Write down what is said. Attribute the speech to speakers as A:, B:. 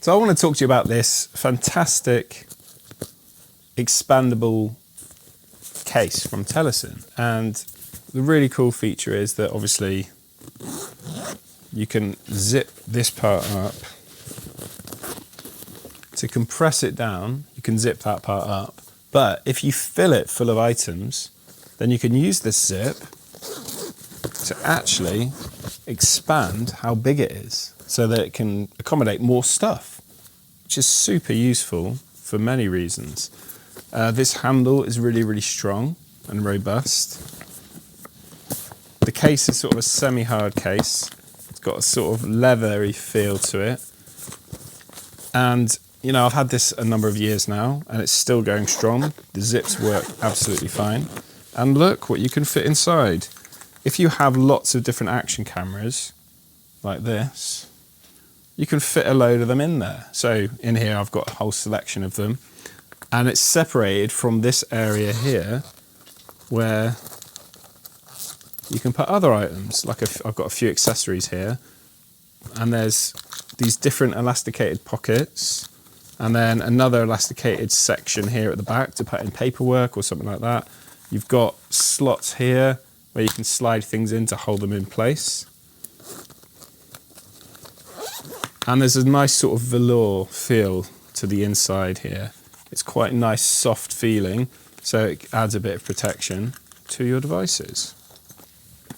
A: So I want to talk to you about this fantastic expandable case from Telesin. And the really cool feature is that obviously you can zip this part up. To compress it down, you can zip that part up. But if you fill it full of items, then you can use this zip to actually expand how big it is so that it can accommodate more stuff, which is super useful for many reasons. This handle is really, really strong and robust. The case is sort of a semi-hard case. It's got a sort of leathery feel to it. And, you know, I've had this a number of years now and it's still going strong. The zips work absolutely fine. And look what you can fit inside. If you have lots of different action cameras, like this, you can fit a load of them in there. So in here I've got a whole selection of them, and it's separated from this area here where you can put other items. Like I've got a few accessories here, and there's these different elasticated pockets, and then another elasticated section here at the back to put in paperwork or something like that. You've got slots here where you can slide things in to hold them in place. And there's a nice sort of velour feel to the inside here. It's quite a nice soft feeling, so it adds a bit of protection to your devices.